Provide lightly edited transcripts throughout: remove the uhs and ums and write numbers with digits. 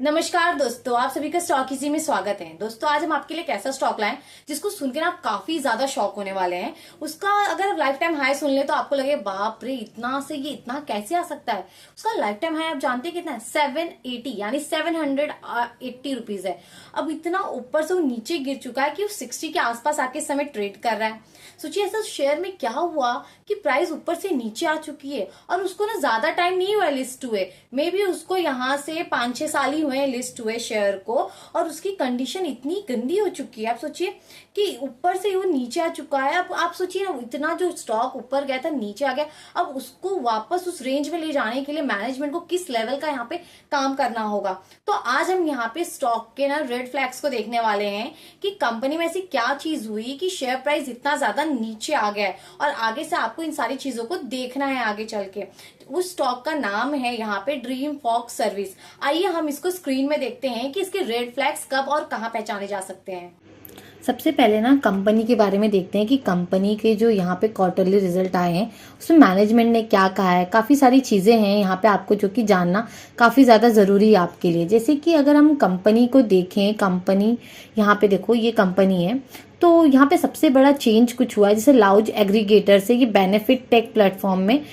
नमस्कार दोस्तों, आप सभी का स्टॉक इजी में स्वागत है। दोस्तों आज हम आपके लिए एक ऐसा स्टॉक लाए जिसको सुनकर आप काफी ज्यादा शॉक होने वाले हैं। उसका अगर लाइफ टाइम हाई सुन ले तो आपको लगे बाप रे, इतना से ये इतना कैसे आ सकता है। उसका लाइफ टाइम हाई आप जानते हैं कितना है? 780 यानी 780 रुपीज है। अब इतना ऊपर से वो नीचे गिर चुका है कि वो 60 के आसपास आके इस समय ट्रेड कर रहा है। सोचिए ऐसा शेयर में क्या हुआ कि प्राइस ऊपर से नीचे आ चुकी है और उसको ना ज्यादा टाइम नहीं हुआ लिस्ट हुए, मे बी उसको यहाँ से 5-6 साल ही हुए लिस्ट हुए शेयर को, और उसकी कंडीशन इतनी गंदी हो चुकी है। आप सोचिए कि ऊपर से वो नीचे आ चुका है। अब आप सोचिए ना, इतना जो स्टॉक ऊपर गया था नीचे आ गया, अब उसको वापस उस रेंज में ले जाने के लिए मैनेजमेंट को किस लेवल का यहाँ पे काम करना होगा। तो आज हम यहाँ पे स्टॉक के ना रेड फ्लैग्स को देखने वाले हैं कि कंपनी में ऐसी क्या चीज हुई कि शेयर प्राइस इतना ज्यादा नीचे आ गया है, और आगे से आपको इन सारी चीजों को देखना है आगे चल के। उस स्टॉक का नाम है यहाँ पे ड्रीम फॉक्स सर्विस। आइए हम इसको स्क्रीन में देखते हैं कि इसके रेड फ्लैग्स कब और कहाँ पहचाने जा सकते हैं। सबसे पहले ना कंपनी के बारे में देखते हैं कि कंपनी के जो यहाँ पे क्वार्टरली रिजल्ट आए हैं उसमें मैनेजमेंट ने क्या कहा है। काफ़ी सारी चीज़ें हैं यहाँ पे आपको जो कि जानना काफ़ी ज़्यादा ज़रूरी है आपके लिए। जैसे कि अगर हम कंपनी को देखें, कंपनी यहाँ पे देखो, ये कंपनी है तो यहाँ पे सबसे बड़ा चेंज कुछ हुआ है। जैसे लाउज एग्रीगेटर से ये बेनिफिट टेक प्लेटफॉर्म में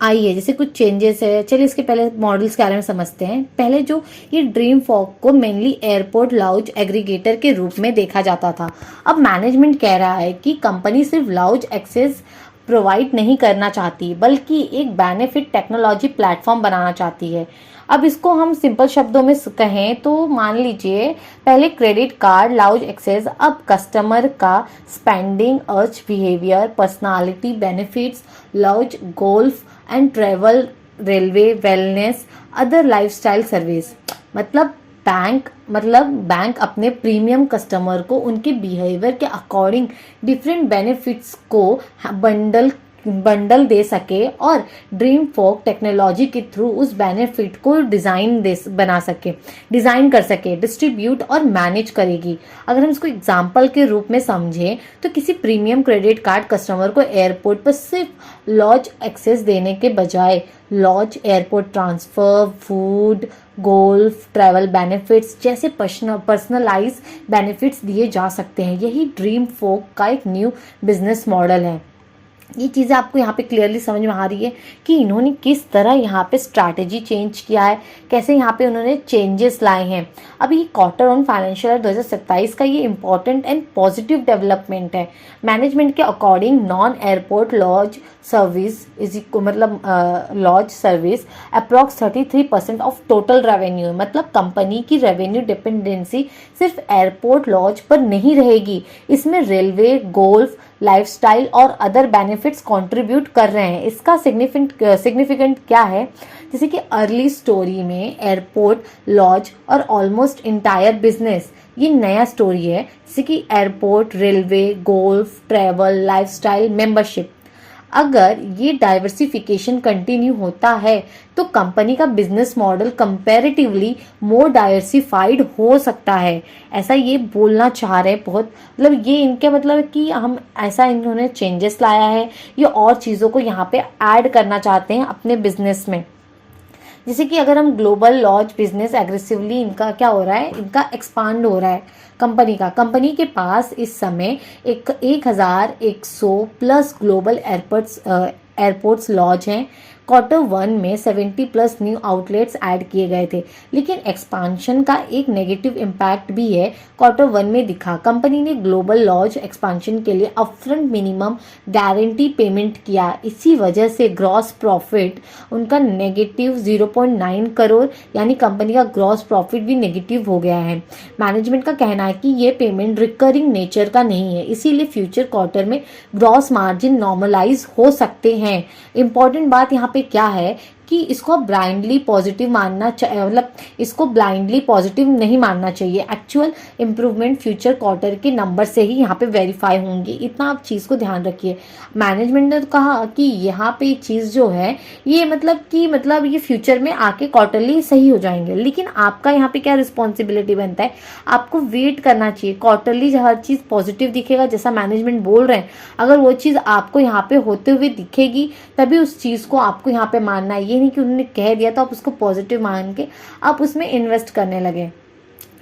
आई है, जैसे कुछ चेंजेस है। चलिए इसके पहले मॉडल्स के बारे में समझते हैं। पहले जो ये ड्रीम फॉग को मेनली एयरपोर्ट लाउज एग्रीगेटर के रूप में देखा जाता था। अब मैनेजमेंट कह रहा है कि कंपनी सिर्फ लाउज एक्सेस प्रोवाइड नहीं करना चाहती बल्कि एक बेनिफिट टेक्नोलॉजी प्लेटफॉर्म बनाना चाहती है। अब इसको हम सिंपल शब्दों में कहें तो मान लीजिए पहले क्रेडिट कार्ड लाउज एक्सेस, अब कस्टमर का spending, urge behaviour, personality, benefits, lounge golf and travel, railway, wellness, other lifestyle service. मतलब बैंक अपने प्रीमियम कस्टमर को उनके बिहेवियर के अकॉर्डिंग डिफरेंट बेनिफिट्स को बंडल दे सके और ड्रीम फॉग टेक्नोलॉजी के थ्रू उस बेनिफिट को डिजाइन कर सके, डिस्ट्रीब्यूट और मैनेज करेगी। अगर हम इसको एग्जांपल के रूप में समझें तो किसी प्रीमियम क्रेडिट कार्ड कस्टमर को एयरपोर्ट पर सिर्फ लॉज एक्सेस देने के बजाय lounge, airport transfer, food, golf, travel benefits जैसे पर्सनलाइज बेनिफिट्स दिए जा सकते हैं। यही ड्रीम फॉग का एक न्यू बिजनेस मॉडल है। ये चीज़ें आपको यहाँ पे क्लियरली समझ में आ रही है कि इन्होंने किस तरह यहाँ पे स्ट्रैटेजी चेंज किया है, कैसे यहाँ पे उन्होंने चेंजेस लाए हैं। अब ये क्वार्टर ऑन फाइनेंशियल ईयर 2027 का ये इंपॉर्टेंट एंड पॉजिटिव डेवलपमेंट है। मैनेजमेंट के according non airport lounge service lounge service approx 33% of total revenue. मतलब कंपनी की रेवेन्यू डिपेंडेंसी सिर्फ एयरपोर्ट लॉज पर नहीं रहेगी, इसमें रेलवे, गोल्फ, लाइफस्टाइल और अदर बेनिफिट्स कंट्रीब्यूट कर रहे हैं। इसका सिग्निफिकेंट क्या है? जैसे कि अर्ली स्टोरी में एयरपोर्ट, लॉज और ऑलमोस्ट इंटायर बिजनेस, ये नया स्टोरी है। जैसे कि airport, railway, golf, travel, lifestyle, membership. अगर ये डाइवर्सिफिकेशन कंटिन्यू होता है तो कंपनी का बिजनेस मॉडल कंपैरेटिवली मोर डाइवर्सिफाइड हो सकता है, ऐसा ये बोलना चाह रहे हैं। बहुत मतलब ये इनके मतलब कि हम ऐसा इन्होंने चेंजेस लाया है, ये और चीज़ों को यहाँ पे ऐड करना चाहते हैं अपने बिजनेस में। जैसे कि अगर हम ग्लोबल लॉज बिजनेस एग्रेसिवली इनका क्या हो रहा है, इनका एक्सपांड हो रहा है कंपनी के पास इस समय 1100 प्लस ग्लोबल एयरपोर्ट्स लॉज हैं। Q1 में 70 प्लस न्यू आउटलेट्स ऐड किए गए थे, लेकिन एक्सपांशन का एक नेगेटिव इम्पैक्ट भी है Q1 में दिखा। कंपनी ने ग्लोबल लॉज एक्सपांशन के लिए अपफ्रंट मिनिमम गारंटी पेमेंट किया। इसी वजह से ग्रॉस प्रॉफिट उनका नेगेटिव 0.9 करोड़, यानी कंपनी का ग्रॉस प्रॉफिट भी नेगेटिव हो गया है। मैनेजमेंट का कहना है कि ये पेमेंट रिकरिंग नेचर का नहीं है, इसीलिए फ्यूचर क्वार्टर में ग्रॉस मार्जिन नॉर्मलाइज हो सकते हैं। इंपॉर्टेंट बात यहाँ पे क्या है कि इसको ब्लाइंडली पॉजिटिव मानना चाहिए, मतलब इसको ब्लाइंडली पॉजिटिव नहीं मानना चाहिए। एक्चुअल इंप्रूवमेंट फ्यूचर क्वार्टर के नंबर से ही यहाँ पे वेरीफाई होंगे, इतना आप चीज़ को ध्यान रखिए। मैनेजमेंट ने कहा कि यहाँ पे चीज़ जो है ये मतलब ये फ्यूचर में आके क्वार्टरली सही हो जाएंगे, लेकिन आपका यहाँ पे क्या रिस्पॉन्सिबिलिटी बनता है, आपको वेट करना चाहिए। क्वार्टरली हर चीज़ पॉजिटिव दिखेगा जैसा मैनेजमेंट बोल रहे हैं, अगर वो चीज़ आपको यहाँ पे होते हुए दिखेगी तभी उस चीज़ को आपको यहाँ पे मानना है। ये ये नहीं कि उन्होंने कह दिया तो आप उसको पॉजिटिव मान के आप उसमें इन्वेस्ट करने लगे।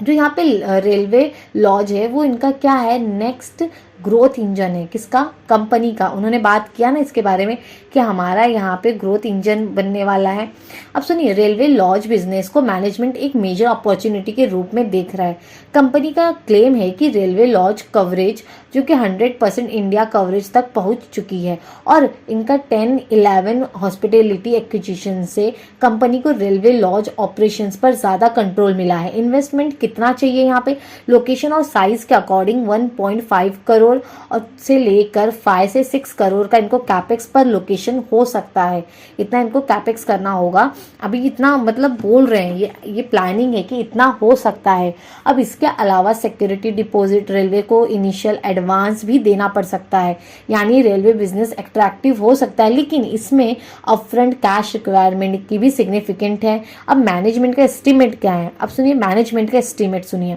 जो यहाँ पे रेलवे लॉज है वो इनका क्या है, नेक्स्ट ग्रोथ इंजन है। किसका, कंपनी का। उन्होंने बात किया ना इसके बारे में कि हमारा यहाँ पे ग्रोथ इंजन बनने वाला है। अब सुनिए, रेलवे लॉज बिजनेस को मैनेजमेंट एक मेजर अपॉर्चुनिटी के रूप में देख रहा है। कंपनी का क्लेम है कि रेलवे लॉज कवरेज जो कि 100% इंडिया कवरेज तक पहुंच चुकी है और इनका 10-11 हॉस्पिटैलिटी एक्विजिशन से कंपनी को रेलवे लॉज ऑपरेशंस पर ज़्यादा कंट्रोल मिला है। इन्वेस्टमेंट कितना चाहिए यहाँ पे, लोकेशन और साइज के अकॉर्डिंग 1.5 करोड़ और से लेकर 5 से 6 करोड़ का इनको कैपेक्स पर लोकेशन हो सकता है। इतना इनको कैपेक्स करना होगा। अभी इतना मतलब बोल रहे हैं, ये प्लानिंग है कि इतना हो सकता है। अब इसके अलावा सिक्योरिटी डिपॉजिट रेलवे को इनिशियल एडवांस भी देना पड़ सकता है, यानी रेलवे बिजनेस अट्रैक्टिव हो सकता है, लेकिन इसमें अपफ्रंट कैश रिक्वायरमेंट की भी सिग्निफिकेंट है। अब मैनेजमेंट का एस्टीमेट क्या है, अब सुनिए मैनेजमेंट का एस्टीमेट सुनिए,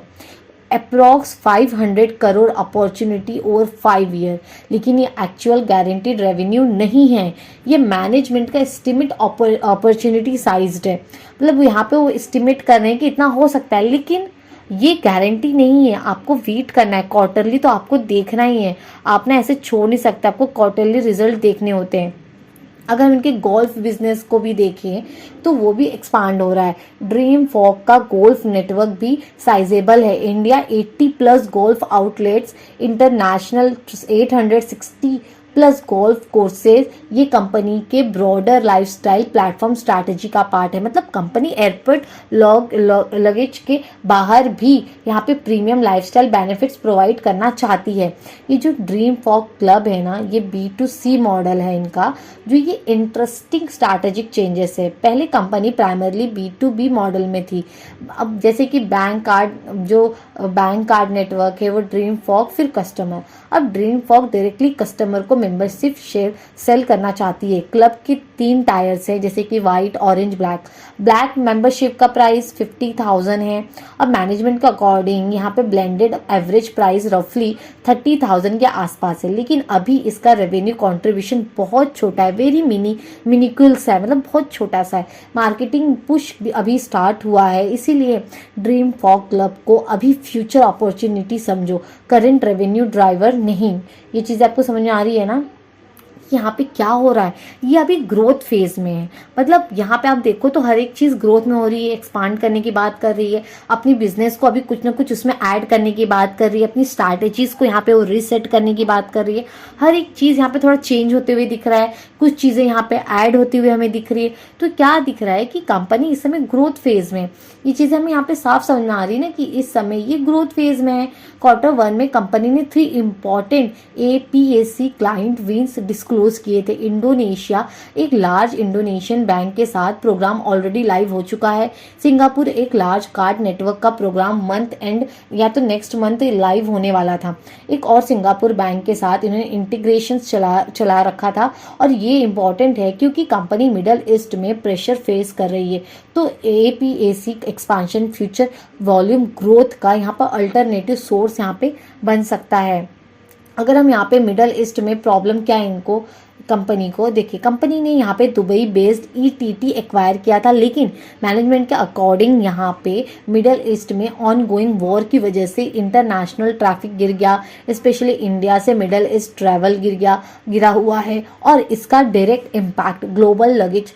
approx 500 crore opportunity over 5 year, लेकिन ये एक्चुअल गारंटीड रेवेन्यू नहीं है। ये मैनेजमेंट का एस्टिमेट अपॉर्चुनिटी साइज्ड है, मतलब यहाँ पे वो एस्टिमेट कर रहे हैं कि इतना हो सकता है, लेकिन ये गारंटी नहीं है। आपको वेट करना है, क्वार्टरली तो आपको देखना ही है, आपने ऐसे छोड़ नहीं सकते, आपको क्वार्टरली रिजल्ट देखने होते हैं। अगर हम इनके गोल्फ बिजनेस को भी देखें तो वो भी एक्सपांड हो रहा है। ड्रीम फॉग का गोल्फ नेटवर्क भी साइजेबल है। India 80+ golf outlets, international 860 plus golf courses, ये कंपनी के ब्रॉडर लाइफस्टाइल प्लेटफॉर्म स्ट्रैटेजी का पार्ट है। मतलब कंपनी एयरपोर्ट लगेज के बाहर भी यहाँ पे प्रीमियम लाइफस्टाइल बेनिफिट्स प्रोवाइड करना चाहती है। ये जो ड्रीम फॉग क्लब है ना, ये B2C मॉडल है इनका, जो ये इंटरेस्टिंग स्ट्रैटेजिक चेंजेस है। पहले कंपनी प्राइमरली B2B मॉडल में थी। अब जैसे कि बैंक कार्ड नेटवर्क है वो ड्रीम फॉग, फिर कस्टमर। अब ड्रीम फॉग डायरेक्टली कस्टमर को मेंबरशिप शेयर सेल करना चाहती है। क्लब की 3 टायर्स है, जैसे कि वाइट, ऑरेंज, ब्लैक मेंबरशिप का प्राइस 50,000 है। अब मैनेजमेंट के अकॉर्डिंग यहाँ पे ब्लेंडेड एवरेज प्राइस रफली 30,000 के आसपास है, लेकिन अभी इसका रेवेन्यू कंट्रीब्यूशन बहुत छोटा है, वेरी मिनिकुल्स है, मतलब बहुत छोटा सा है। मार्केटिंग पुश अभी स्टार्ट हुआ है, इसीलिए ड्रीम फॉग क्लब को अभी फ्यूचर अपॉर्चुनिटी समझो, करंट रेवेन्यू ड्राइवर नहीं। ये चीज़ आपको समझ में आ रही है ना, यहाँ पे क्या हो रहा है, ये अभी ग्रोथ फेज में है। मतलब यहाँ पे आप देखो तो हर एक चीज़ ग्रोथ में हो रही है, एक्सपांड करने की बात कर रही है, अपनी बिजनेस को अभी कुछ ना कुछ उसमें ऐड करने की बात कर रही है, अपनी स्ट्रैटेजीज को यहाँ पे वो रीसेट करने की बात कर रही है। हर एक चीज़ यहाँ पे थोड़ा चेंज होते हुए दिख रहा है, कुछ चीज़ें यहाँ पे ऐड होती हुई हमें दिख रही है। तो क्या दिख रहा है कि कंपनी इस समय ग्रोथ फेज में, ये चीज़ हमें यहाँ पे साफ समझ में आ रही है ना कि इस समय ये ग्रोथ फेज में है। Q1 में कंपनी ने 3 important APAC client wins disclose किए थे। इंडोनेशिया, एक लार्ज इंडोनेशियन बैंक के साथ प्रोग्राम ऑलरेडी लाइव हो चुका है। सिंगापुर, एक लार्ज कार्ड नेटवर्क का प्रोग्राम मंथ एंड या तो नेक्स्ट मंथ लाइव होने वाला था। एक और सिंगापुर बैंक के साथ इन्होंने इंटीग्रेशन चला रखा था, और ये इंपॉर्टेंट है क्योंकि कंपनी मिडल ईस्ट में प्रेशर फेस कर रही है। तो APAC expansion future volume growth का यहाँ पर अल्टरनेटिव सोर्स यहाँ पे बन सकता है। अगर हम यहाँ पे मिडल ईस्ट में प्रॉब्लम क्या है इनको, कंपनी को देखिए, कंपनी ने यहाँ पे दुबई बेस्ड ETT एक्वायर किया था, लेकिन मैनेजमेंट के अकॉर्डिंग यहाँ पे मिडल ईस्ट में ऑन गोइंग वॉर की वजह से इंटरनेशनल ट्रैफिक गिर गया, स्पेशली इंडिया से मिडल ईस्ट ट्रैवल गिरा हुआ है, और इसका direct impact global luggage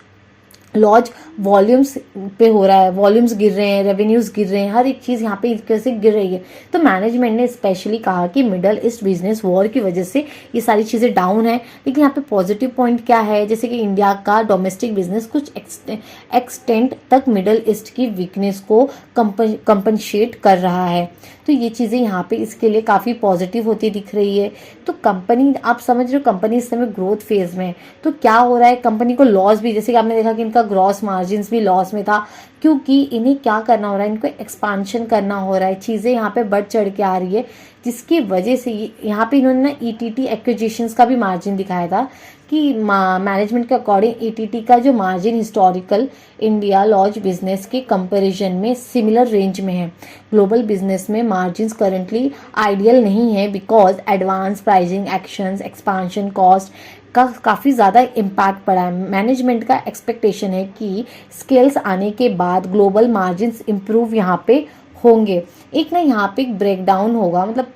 lounge volumes पे हो रहा है। वॉल्यूम्स गिर रहे हैं, रेवेन्यूज गिर रहे हैं, हर एक चीज़ यहाँ पे इस तरह से गिर रही है। तो मैनेजमेंट ने स्पेशली कहा कि मिडल ईस्ट बिजनेस वॉर की वजह से ये सारी चीज़ें डाउन है, लेकिन यहाँ पे पॉजिटिव पॉइंट क्या है, जैसे कि इंडिया का डोमेस्टिक बिजनेस कुछ एक्सटेंट तक मिडल ईस्ट की वीकनेस को कंपनशेट कर रहा है। तो ये चीज़ें यहाँ पे इसके लिए काफ़ी पॉजिटिव होती दिख रही है। तो कंपनी, आप समझ रहे हो, कंपनी इस समय ग्रोथ फेज में है। तो क्या हो रहा है, कंपनी को लॉस भी, जैसे कि आपने देखा कि इनका ग्रॉस मार्जिन्स भी लॉस में था, क्योंकि इन्हें क्या करना हो रहा है, इनको एक्सपांशन करना हो रहा है, चीज़ें यहाँ पे बढ़ चढ़ के आ रही है, जिसकी वजह से यहाँ पे इन्होंने ना ETT एक्विजिशंस का भी मार्जिन दिखाया था कि मैनेजमेंट के अकॉर्डिंग ETT का जो margin historical India lounge business के कंपैरिजन में सिमिलर रेंज में है। ग्लोबल बिजनेस में मार्जिन्स करंटली आइडियल नहीं है because advance pricing actions, expansion cost, का काफ़ी ज़्यादा इम्पैक्ट पड़ा है। मैनेजमेंट का एक्सपेक्टेशन है कि स्केल्स आने के बाद ग्लोबल मार्जिन्स इम्प्रूव यहाँ पे होंगे। एक ना यहाँ पे एक ब्रेकडाउन होगा, मतलब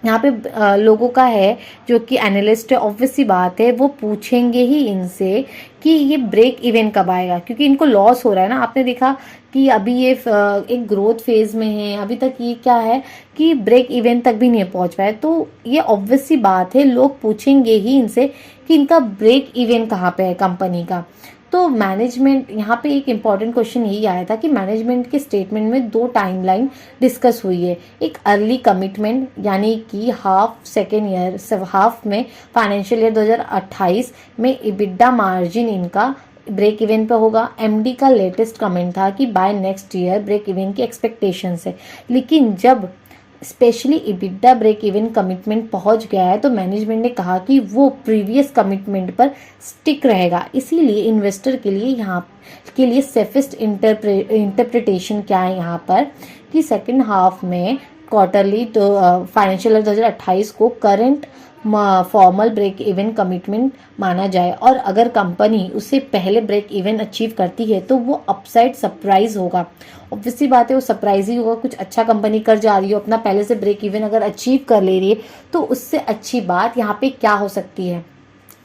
यहाँ पे लोगों का है जो कि एनालिस्ट है, ऑब्वियस सी बात है वो पूछेंगे ही इनसे कि ये ब्रेक इवन कब आएगा, क्योंकि इनको लॉस हो रहा है ना। आपने देखा कि अभी ये एक ग्रोथ फेज में है, अभी तक ये क्या है कि ब्रेक इवन तक भी नहीं पहुंच पाए। तो ये ऑब्वियस सी बात है, लोग पूछेंगे ही इनसे कि इनका ब्रेक इवन कहाँ पे है कंपनी का। तो मैनेजमेंट यहाँ पे एक इम्पॉर्टेंट क्वेश्चन यही आया था कि मैनेजमेंट के स्टेटमेंट में 2 टाइमलाइन डिस्कस हुई है। एक अर्ली कमिटमेंट यानी कि हाफ में फाइनेंशियल ईयर 2028 में EBITDA मार्जिन इनका ब्रेक इवन पे होगा। एमडी का लेटेस्ट कमेंट था कि by next year break even की एक्सपेक्टेशंस है, लेकिन जब specially EBITDA break even commitment पहुंच गया है तो मैनेजमेंट ने कहा कि वो प्रीवियस कमिटमेंट पर स्टिक रहेगा। इसीलिए इन्वेस्टर के लिए यहाँ के लिए सेफेस्ट इंटरप्रिटेशन क्या है यहाँ पर कि सेकंड हाफ में क्वार्टरली तो फाइनेंशियल ईयर 2028 को current formal break even commitment माना जाए, और अगर कंपनी उससे पहले ब्रेक इवन अचीव करती है तो वो अपसाइड सरप्राइज होगा। ऑब्वियसली बात है वो सरप्राइज ही होगा। कुछ अच्छा कंपनी कर जा रही हो, अपना पहले से ब्रेक इवन अगर अचीव कर ले रही है तो उससे अच्छी बात यहाँ पे क्या हो सकती है।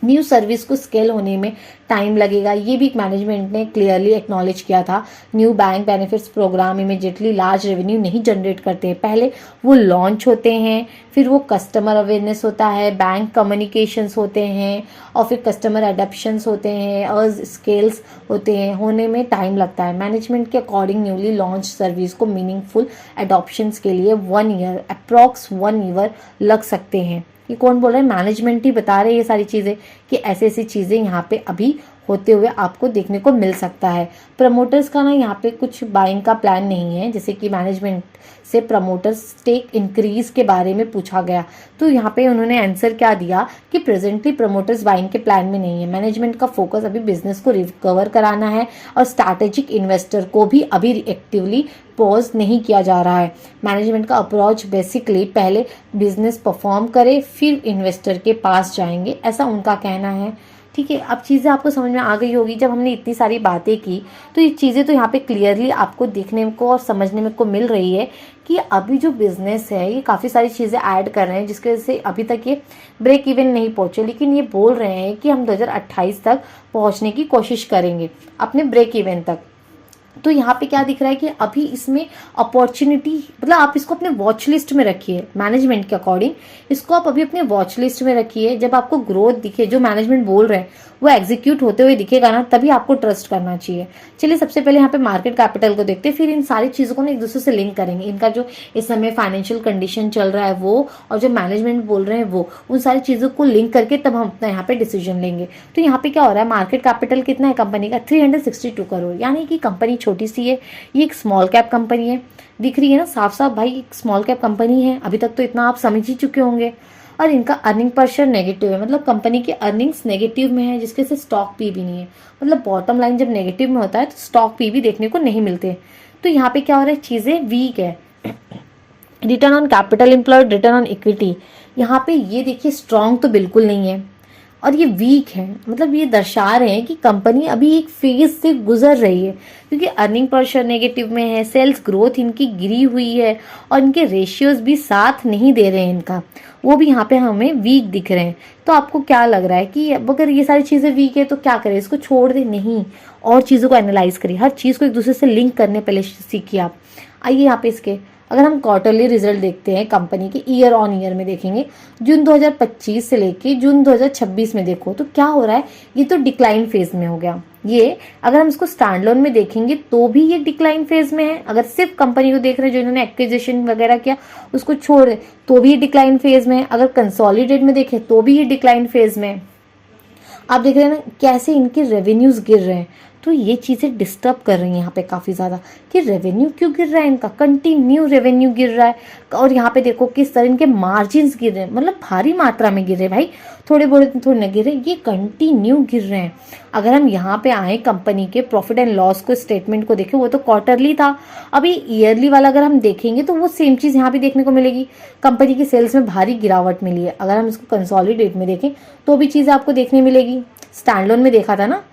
न्यू सर्विस को स्केल होने में टाइम लगेगा, ये भी मैनेजमेंट ने क्लियरली एक्नॉलेज किया था। New bank benefits programme immediately large revenue नहीं जनरेट करते हैं, पहले वो लॉन्च होते हैं, फिर वो कस्टमर अवेयरनेस होता है, बैंक कम्युनिकेशंस होते हैं, और फिर कस्टमर एडप्शंस होते हैं और स्केल्स होते हैं। होने में टाइम लगता है। मैनेजमेंट के अकॉर्डिंग न्यूली लॉन्च सर्विस को मीनिंगफुल एडॉप्शंस के लिए 1 ईयर अप्रॉक्स 1 ईयर लग सकते हैं। ये कौन बोल रहा है? मैनेजमेंट ही बता रहे हैं ये सारी चीज़ें कि ऐसी ऐसी चीज़ें यहाँ पे अभी होते हुए आपको देखने को मिल सकता है। प्रमोटर्स का ना यहाँ पे कुछ बाइंग का प्लान नहीं है, जैसे कि मैनेजमेंट से प्रमोटर्स स्टेक इंक्रीज के बारे में पूछा गया तो यहाँ पे उन्होंने आंसर क्या दिया कि प्रेजेंटली प्रमोटर्स बाइंग के प्लान में नहीं है। मैनेजमेंट का फोकस अभी बिजनेस को रिकवर कराना है और स्ट्रैटेजिक इन्वेस्टर को भी अभी एक्टिवली पॉज नहीं किया जा रहा है। मैनेजमेंट का अप्रोच बेसिकली पहले बिजनेस परफॉर्म करे फिर इन्वेस्टर के पास जाएंगे, ऐसा उनका कहना है। ठीक है, अब चीज़ें आपको समझ में आ गई होगी। जब हमने इतनी सारी बातें की तो ये चीज़ें तो यहाँ पे क्लियरली आपको देखने को और समझने में को मिल रही है कि अभी जो बिजनेस है ये काफ़ी सारी चीज़ें ऐड कर रहे हैं जिसकी वजह से अभी तक ये ब्रेक इवन नहीं पहुँचे, लेकिन ये बोल रहे हैं कि हम 2028 तक पहुँचने की कोशिश करेंगे अपने ब्रेक इवन तक। तो यहाँ पे क्या दिख रहा है कि अभी इसमें अपॉर्चुनिटी, मतलब आप इसको अपने वॉच लिस्ट में रखिए। मैनेजमेंट के अकॉर्डिंग इसको आप अभी अपने वॉच लिस्ट में रखिए। जब आपको ग्रोथ दिखे, जो मैनेजमेंट बोल रहे हैं वो एग्जीक्यूट होते हुए दिखेगा ना, तभी आपको ट्रस्ट करना चाहिए। चलिए सबसे पहले यहाँ पे मार्केट कैपिटल को देखते हैं, फिर इन सारी चीज़ों को ना एक दूसरे से लिंक करेंगे। इनका जो इस समय फाइनेंशियल कंडीशन चल रहा है वो, और जो मैनेजमेंट बोल रहे हैं वो, उन सारी चीज़ों को लिंक करके तब हम अपना यहाँ पे डिसीजन लेंगे। तो यहाँ पे क्या हो रहा है, मार्केट कैपिटल कितना है कंपनी का? 362 करोड़, यानी कि कंपनी छोटी सी है। ये एक स्मॉल कैप कंपनी है, दिख रही है ना साफ साफ भाई, एक स्मॉल कैप कंपनी है। अभी तक तो इतना आप समझ ही चुके होंगे। और इनका अर्निंग पर शेयर नेगेटिव है, मतलब कंपनी की अर्निंग्स नेगेटिव में है, जिसके से स्टॉक पी भी नहीं है। मतलब बॉटम लाइन जब नेगेटिव में होता है तो स्टॉक पी भी देखने को नहीं मिलते। तो यहाँ पे क्या हो रहा है, चीज़ें वीक है। Return on capital employed, return on equity, यहाँ पे ये देखिए स्ट्रॉन्ग तो बिल्कुल नहीं है और ये वीक है। मतलब ये दर्शा रहे हैं कि कंपनी अभी एक फेज से गुजर रही है, क्योंकि अर्निंग पर शेयर नेगेटिव में है, सेल्स ग्रोथ इनकी गिरी हुई है और इनके रेशियोज भी साथ नहीं दे रहे हैं इनका, वो भी यहाँ पे हमें वीक दिख रहे हैं। तो आपको क्या लग रहा है कि अगर ये सारी चीज़ें वीक है तो क्या करें, इसको छोड़ दे? नहीं, और चीज़ों को एनालाइज करिए, हर चीज़ को एक दूसरे से लिंक करने पहले सीखिए आप। आइए यहाँ पे इसके अगर हम क्वार्टरली रिजल्ट देखते हैं कंपनी के, ईयर ऑन ईयर में देखेंगे, जून 2025 से लेके जून 2026 में देखो तो क्या हो रहा है, ये तो डिक्लाइन फेज में हो गया। ये अगर हम इसको स्टैंडअलोन में देखेंगे तो भी ये डिक्लाइन फेज में है। अगर सिर्फ कंपनी को देख रहे हैं जो इन्होंने एक्विजिशन वगैरह किया उसको छोड़ दे तो भी ये डिक्लाइन फेज में है। अगर कंसोलिडेट में देखें तो भी ये डिक्लाइन फेज में है। आप देख रहे हैं ना कैसे इनके रेवेन्यूज गिर रहे हैं। तो ये चीज़ें डिस्टर्ब कर रही हैं यहाँ पे काफ़ी ज़्यादा कि रेवेन्यू क्यों गिर रहा है, इनका कंटिन्यू रेवेन्यू गिर रहा है। और यहाँ पे देखो किस तरह इनके मार्जिन्स गिर रहे हैं, मतलब भारी मात्रा में गिर रहे हैं भाई, थोड़े बहुत थोड़े न गिर रहे, ये कंटिन्यू गिर रहे हैं। अगर हम यहाँ पे आए कंपनी के प्रॉफिट एंड लॉस को स्टेटमेंट को देखें, वो तो क्वार्टरली था, अभी ईयरली वाला अगर हम देखेंगे तो वो सेम चीज़ यहाँ पे देखने को मिलेगी। कंपनी की सेल्स में भारी गिरावट मिली है। अगर हम इसको कंसोलिडेट में देखें तो भी चीज़ आपको देखने मिलेगी। स्टैंडलोन में देखा था ना,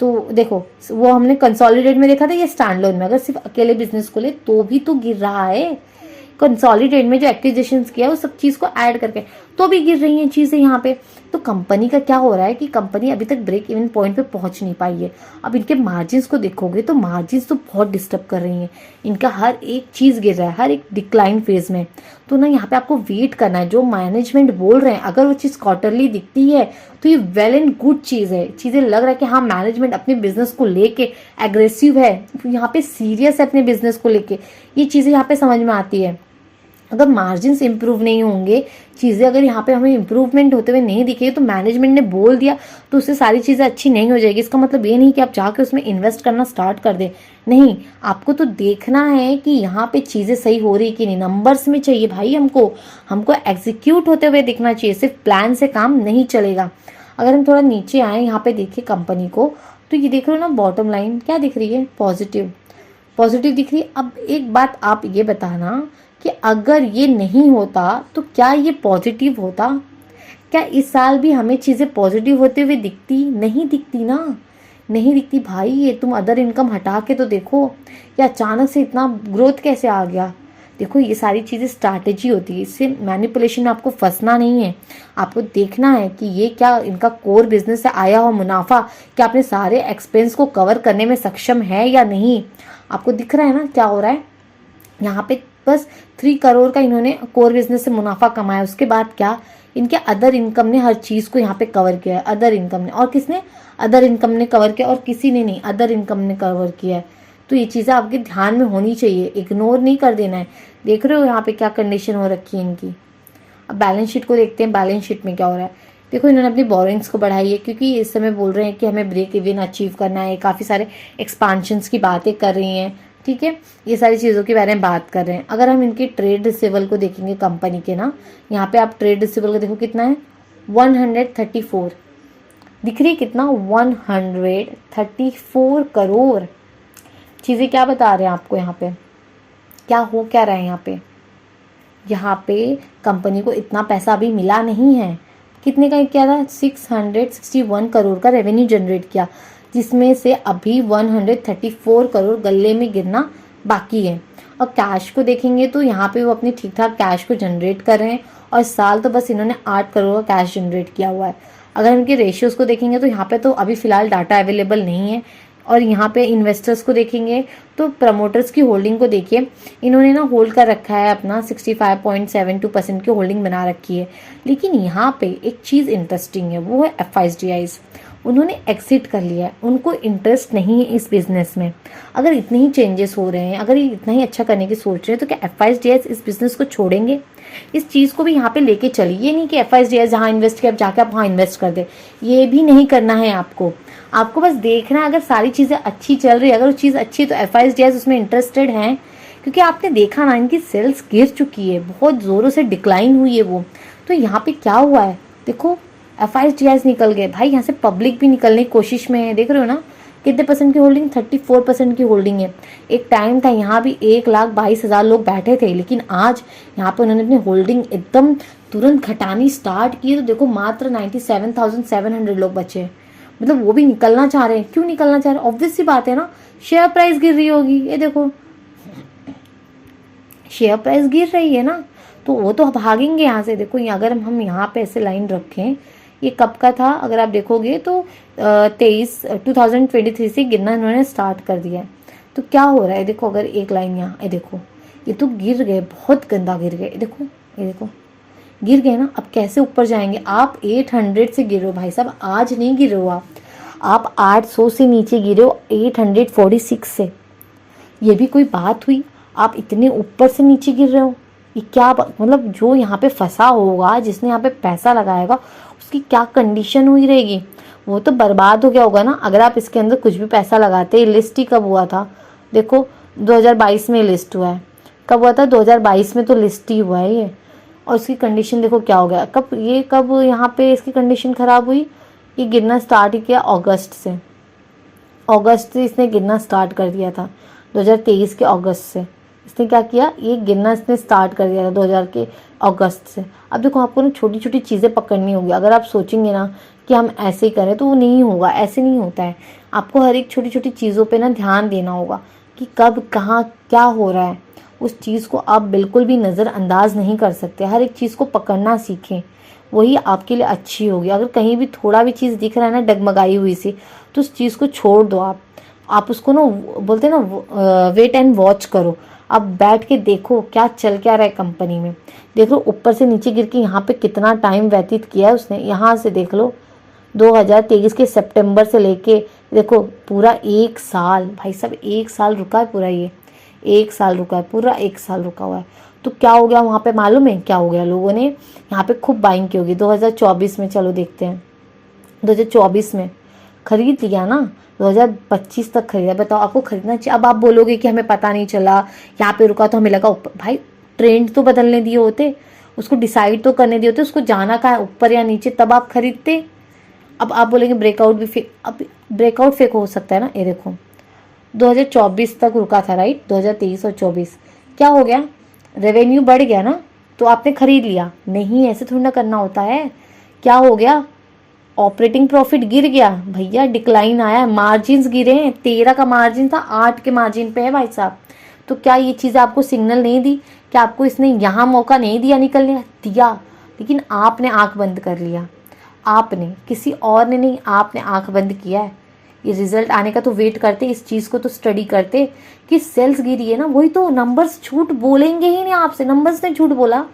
तो देखो वो हमने कंसोलिडेट में देखा था, ये स्टैंडलोन में। अगर सिर्फ अकेले बिजनेस को ले तो भी तो गिर रहा है। कंसोलिडेट में जो एक्विजिशंस किया उस सब चीज़ को ऐड करके तो भी गिर रही हैं चीज़ें यहाँ पे। तो कंपनी का क्या हो रहा है कि कंपनी अभी तक ब्रेक इवन पॉइंट पे पहुंच नहीं पाई है। अब इनके मार्जिन्स को देखोगे तो मार्जिन्स तो बहुत डिस्टर्ब कर रही हैं। इनका हर एक चीज़ गिर रहा है, हर एक डिक्लाइन फेज में। तो ना यहाँ पे आपको वेट करना है, जो मैनेजमेंट बोल रहे हैं अगर वो चीज़ क्वार्टरली दिखती है तो ये वेल एंड गुड चीज़ है। चीज़ें लग रहा है कि हाँ मैनेजमेंट अपने बिजनेस को लेके एग्रेसिव है, यहाँ पे सीरियस है अपने बिजनेस को लेके, ये चीज़ें यहाँ पे समझ में आती है। अगर मार्जिन्स इंप्रूव नहीं होंगे, चीज़ें अगर यहाँ पे हमें इंप्रूवमेंट होते हुए नहीं दिखे, तो मैनेजमेंट ने बोल दिया तो उससे सारी चीज़ें अच्छी नहीं हो जाएगी। इसका मतलब ये नहीं कि आप जाकर उसमें इन्वेस्ट करना स्टार्ट कर दें, नहीं, आपको तो देखना है कि यहाँ पे चीज़ें सही हो रही कि नहीं। नंबर्स में चाहिए भाई, हमको एग्जीक्यूट होते हुए दिखना चाहिए, सिर्फ प्लान से काम नहीं चलेगा। अगर हम थोड़ा नीचे आए यहाँ पे देखिए कंपनी को, तो ये देख रहे हो ना, बॉटम लाइन क्या दिख रही है, पॉजिटिव दिख रही है। अब एक बात आप ये बताना कि अगर ये नहीं होता तो क्या ये पॉजिटिव होता? क्या इस साल भी हमें चीज़ें पॉजिटिव होते हुए दिखती? नहीं दिखती ना, नहीं दिखती भाई। ये तुम अदर इनकम हटा के तो देखो, या अचानक से इतना ग्रोथ कैसे आ गया। देखो ये सारी चीज़ें स्ट्रैटेजी होती है, इससे मैनिपुलेशन में आपको फंसना नहीं है। आपको देखना है कि ये क्या इनका कोर बिजनेस से आया हुआ मुनाफा क्या अपने सारे एक्सपेंस को कवर करने में सक्षम है या नहीं। आपको दिख रहा है ना क्या हो रहा है यहाँ पे। बस 3 करोड़ का इन्होंने कोर बिजनेस से मुनाफा कमाया, उसके बाद क्या इनके अदर इनकम ने हर चीज़ को यहाँ पे कवर किया है। अदर इनकम ने, और किसने, अदर इनकम ने कवर किया, और किसी ने नहीं, अदर इनकम ने कवर किया है। तो ये चीज़ें आपके ध्यान में होनी चाहिए, इग्नोर नहीं कर देना है। देख रहे हो यहाँ पे क्या कंडीशन हो रखी है इनकी। अब बैलेंस शीट को देखते हैं, बैलेंस शीट में क्या हो रहा है। देखो इन्होंने अपनी बोरिंग्स को बढ़ाई है, क्योंकि इस समय बोल रहे हैं कि हमें ब्रेक इवन अचीव करना है, काफ़ी सारे एक्सपांशंस की बातें कर रही हैं, ठीक है, ये सारी चीज़ों के बारे में बात कर रहे हैं। अगर हम इनके ट्रेड रिसीवेबल को देखेंगे कंपनी के ना, यहाँ पे आप ट्रेड रिसीवेबल को देखो कितना है, 134 दिख रही है, कितना 134 करोड़। चीज़ें क्या बता रहे हैं आपको, यहाँ पे क्या हो क्या रहा है यहाँ पे कंपनी को इतना पैसा अभी मिला नहीं है। कितने का किया था, 661 करोड़ का रेवेन्यू जनरेट किया, जिसमें से अभी 134 करोड़ गले में गिरना बाकी है। और कैश को देखेंगे तो यहाँ पे वो अपने ठीक ठाक कैश को जनरेट कर रहे हैं, और साल तो बस इन्होंने 8 करोड़ का कैश जनरेट किया हुआ है। अगर इनके रेशियोज़ को देखेंगे तो यहाँ पे तो अभी फ़िलहाल डाटा अवेलेबल नहीं है। और यहाँ पे इन्वेस्टर्स को देखेंगे तो प्रमोटर्स की होल्डिंग को देखिए, इन्होंने ना होल्ड कर रखा है अपना 65.72% की होल्डिंग बना रखी है। लेकिन यहाँ पे एक चीज़ इंटरेस्टिंग है, वो है FISDIs। उन्होंने एग्जिट कर लिया है, उनको इंटरेस्ट नहीं है इस बिज़नेस में। अगर इतने ही चेंजेस हो रहे हैं, अगर ये इतना ही अच्छा करने की सोच रहे हैं, तो क्या FISDIs इस बिज़नेस को छोड़ेंगे? इस चीज़ को भी यहाँ पे लेके चलिए। ये नहीं कि FISDIs जहाँ इन्वेस्ट किया जाके आप वहाँ इन्वेस्ट कर दे, ये भी नहीं करना है आपको बस देखना है अगर सारी चीज़ें अच्छी चल रही है, अगर वो चीज़ अच्छी है तो FISDIs उसमें इंटरेस्टेड हैं। क्योंकि आपने देखा ना इनकी सेल्स गिर चुकी है, बहुत ज़ोरों से डिक्लाइन हुई है वो। तो यहाँ पे क्या हुआ है, देखो FISDIs निकल गए भाई, यहाँ से पब्लिक भी निकलने की कोशिश में है। देख रहे हो ना कितने % की होल्डिंग, 34% की होल्डिंग है। एक टाइम था यहाँ भी 1,22,000 लोग बैठे थे, लेकिन आज यहाँ पे उन्होंने अपनी होल्डिंग एकदम तुरंत घटानी स्टार्ट की। तो देखो मात्र 97,700 लोग बचे, मतलब वो भी निकलना चाह रहे हैं। क्यों निकलना चाह रहे हैं? ऑब्वियस सी बात है ना, शेयर प्राइस गिर रही होगी। ये देखो शेयर प्राइस गिर रही है ना, तो वो तो भागेंगे यहाँ से। देखो अगर हम यहाँ पे ऐसे लाइन रखें, ये कब का था अगर आप देखोगे तो 2023 से गिरना इन्होंने स्टार्ट कर दिया है। तो क्या हो रहा है, देखो अगर एक लाइन यहाँ, ये देखो ये तो गिर गए, बहुत गंदा गिर गए। देखो ये देखो गिर गए ना। अब कैसे ऊपर जाएंगे? आप 800 से गिर रहे हो भाई साहब, आज नहीं गिर रहे हो आप 800 से नीचे गिरे हो, 846 से। ये भी कोई बात हुई? आप इतने ऊपर से नीचे गिर रहे हो, ये क्या मतलब जो यहाँ पे फंसा होगा, जिसने यहाँ पे पैसा लगाएगा, उसकी क्या कंडीशन हुई रहेगी, वो तो बर्बाद हो गया होगा ना। अगर आप इसके अंदर कुछ भी पैसा लगाते। ये लिस्ट ही कब हुआ था, देखो 2022 में लिस्ट हुआ है। कब हुआ था, 2022 में तो लिस्ट ही हुआ है ये। और उसकी कंडीशन देखो क्या हो गया। कब यहाँ पे इसकी कंडीशन ख़राब हुई, ये गिरना स्टार्ट ही किया अगस्त से। अगस्त से इसने गिरना स्टार्ट कर दिया था, 2023 के अगस्त से इसने क्या किया, ये गिरना इसने स्टार्ट कर दिया था 2000 के अगस्त से। अब देखो आपको ना छोटी छोटी चीज़ें पकड़नी होगी। अगर आप सोचेंगे ना कि हम ऐसे ही करें तो वो नहीं होगा, ऐसे नहीं होता है। आपको हर एक छोटी छोटी चीज़ों पे ना ध्यान देना होगा कि कब कहाँ क्या हो रहा है। उस चीज़ को आप बिल्कुल भी नज़रअंदाज नहीं कर सकते। हर एक चीज़ को पकड़ना सीखें, वही आपके लिए अच्छी होगी। अगर कहीं भी थोड़ा भी चीज़ दिख रहा है ना डगमगाई हुई सी, तो उस चीज़ को छोड़ दो। आप उसको ना बोलते हैं ना वेट एंड वॉच करो। आप बैठ के देखो क्या चल क्या रहा है कंपनी में। देख लो ऊपर से नीचे गिर के यहाँ पे कितना टाइम व्यतीत किया है उसने। यहाँ से देख लो 2023 के सितंबर से लेके देखो पूरा 1 साल, भाई साहब 1 साल रुका है पूरा। ये 1 साल रुका है, पूरा 1 साल रुका हुआ है। तो क्या हो गया वहाँ पे मालूम है क्या हो गया, लोगों ने यहाँ पे खूब बाइंग की होगी 2024 में। चलो देखते हैं 2024 में खरीद लिया ना, 2025 तक खरीदा। बताओ आपको खरीदना चाहिए। अब आप बोलोगे कि हमें पता नहीं चला, यहाँ पे रुका तो हमें लगा ऊपर। भाई ट्रेंड तो बदलने दिए होते, उसको डिसाइड तो करने दिए होते, उसको जाना कहाँ है ऊपर या नीचे, तब आप खरीदते। अब आप बोलेंगे ब्रेकआउट भी फेक, अब ब्रेकआउट फेक हो सकता है ना। ये देखो 2024 तक रुका था, राइट, 2023 और 24 क्या हो गया, रेवेन्यू बढ़ गया ना, तो आपने खरीद लिया। नहीं, ऐसे थोड़ा ना करना होता है। क्या हो गया, ऑपरेटिंग प्रॉफिट गिर गया भैया, डिक्लाइन आया है, मार्जिन गिरे हैं। 13 का मार्जिन था, 8 के मार्जिन पे है भाई साहब। तो क्या ये चीज़ आपको सिग्नल नहीं दी, क्या आपको इसने यहाँ मौका नहीं दिया निकलने, दिया, लेकिन आपने आंख बंद कर लिया। आपने, किसी और ने नहीं, आपने आंख बंद किया है। ये रिजल्ट आने का तो वेट करते, इस चीज़ को तो स्टडी करते कि सेल्स गिरी है ना। वही तो, नंबर्स झूठ बोलेंगे ही नहीं आपसे, नंबर्स ने झूठ बोला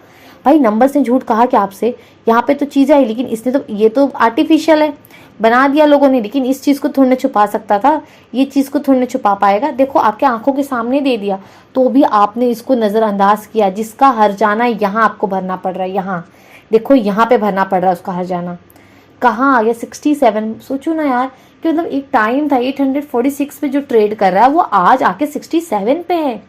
भाई, नंबर्स ने झूठ कहा कि आपसे। यहाँ पे तो चीज़ आई, लेकिन इसने तो, ये तो आर्टिफिशियल है, बना दिया लोगों ने, लेकिन इस चीज़ को थोड़ी ना छुपा सकता था, ये चीज़ को थोड़ी ना छुपा पाएगा। देखो आपके आंखों के सामने दे दिया, तो भी आपने इसको नज़रअंदाज किया। जिसका हर जाना यहाँ आपको भरना पड़ रहा है, यहाँ देखो, यहाँ पे भरना पड़ रहा है उसका हर जाना। कहाँ आ गया 67। सोचो ना यार कि मतलब एक टाइम था 846 पे जो ट्रेड कर रहा है, वो आज आके 67 पे है।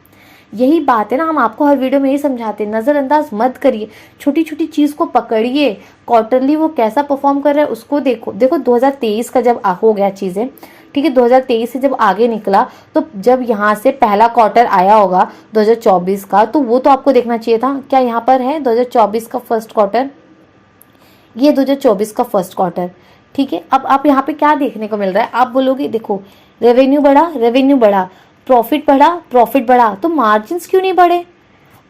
यही बात है ना, हम आपको हर वीडियो में यही समझाते हैं, नज़रअंदाज मत करिए, छोटी छोटी चीज़ को पकड़िए। क्वार्टरली वो कैसा परफॉर्म कर रहा है उसको देखो। 2023 का जब हो गया चीज़ें, ठीक है, 2023 से जब आगे निकला, तो जब यहाँ से पहला क्वार्टर आया होगा 2024 का, तो वो तो आपको देखना चाहिए था। क्या यहाँ पर है 2024 का फर्स्ट क्वार्टर, ये 2024 का फर्स्ट क्वार्टर, ठीक है। अब आप यहाँ पे क्या देखने को मिल रहा है, आप बोलोगे देखो रेवेन्यू बढ़ा, प्रॉफिट बढ़ा, तो मार्जिन्स क्यों नहीं बढ़े,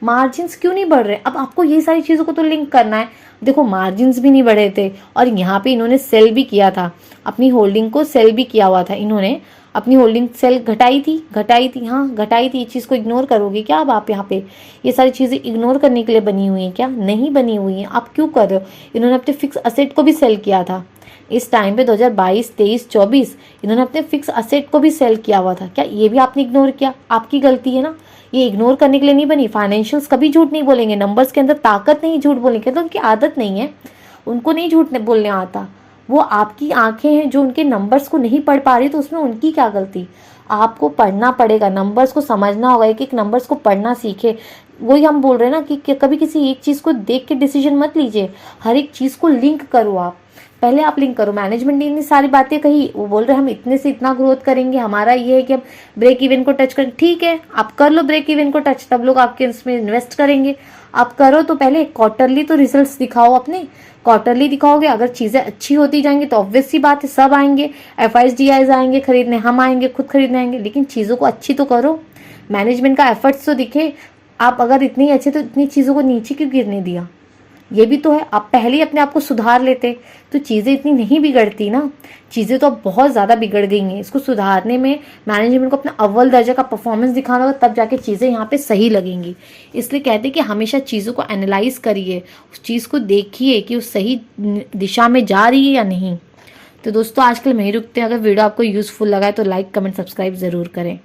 मार्जिन्स क्यों नहीं बढ़ रहे। अब आपको ये सारी चीज़ों को तो लिंक करना है। देखो मार्जिन्स भी नहीं बढ़े थे, और यहाँ पे इन्होंने सेल भी किया था, अपनी होल्डिंग को सेल भी किया हुआ था इन्होंने, अपनी होल्डिंग सेल घटाई थी, हाँ घटाई थी। इस चीज़ को इग्नोर करोगे क्या? अब आप यहाँ पे ये सारी चीज़ें इग्नोर करने के लिए बनी हुई हैं क्या? नहीं बनी हुई हैं। आप क्यों कर रहे हो? इन्होंने अपने फिक्स असेट को भी सेल किया था इस टाइम पे 2022, 23, 24 इन्होंने अपने फिक्स असेट को भी सेल किया हुआ था। क्या ये भी आपने इग्नोर किया? आपकी गलती है ना, ये इग्नोर करने के लिए नहीं बनी। फाइनेंशियल्स कभी झूठ नहीं बोलेंगे, नंबर्स के अंदर ताकत नहीं झूठ बोलने की, तो उनकी आदत नहीं है, उनको नहीं झूठ बोलने आता। वो आपकी आंखें हैं जो उनके नंबर्स को नहीं पढ़ पा रही, तो उसमें उनकी क्या गलती? आपको पढ़ना पड़ेगा, नंबर्स को समझना होगा, एक एक नंबर्स को पढ़ना सीखे। वही हम बोल रहे हैं ना कि कभी किसी एक चीज़ को देख के डिसीजन मत लीजिए, हर एक चीज़ को लिंक करो। आप पहले आप लिंक करो। मैनेजमेंट ने इतनी सारी बातें कही, वो बोल रहे हम इतने से इतना ग्रोथ करेंगे, हमारा ये है कि हम ब्रेक इवन को टच करें। ठीक है, आप कर लो ब्रेक इवन को टच, तब लोग आपके इसमें इन्वेस्ट करेंगे। आप करो तो पहले क्वार्टरली तो रिजल्ट्स दिखाओ अपने, क्वार्टरली दिखाओगे, अगर चीज़ें अच्छी होती जाएंगी तो ऑब्वियस सी बात है सब आएंगे, FIs आएंगे खरीदने, हम आएंगे, खुद खरीदने आएंगे। लेकिन चीज़ों को अच्छी तो करो, मैनेजमेंट का एफर्ट्स तो दिखे। आप अगर इतनी अच्छे, तो इतनी चीज़ों को नीचे क्यों गिरने दिया? ये भी तो है, आप पहले ही अपने आप को सुधार लेते तो चीज़ें इतनी नहीं बिगड़ती ना। चीज़ें तो अब बहुत ज़्यादा बिगड़ गई हैं। इसको सुधारने में मैनेजमेंट को अपना अव्वल दर्जा का परफॉर्मेंस दिखाना होगा, तब जाके चीज़ें यहाँ पे सही लगेंगी। इसलिए कहते हैं कि हमेशा चीज़ों को एनालाइज करिए, उस चीज़ को देखिए कि वो सही दिशा में जा रही है या नहीं। तो दोस्तों आज के लिए मैं ही रुकते हैं। अगर वीडियो आपको यूज़फुल लगा है तो लाइक, कमेंट, सब्सक्राइब ज़रूर करें।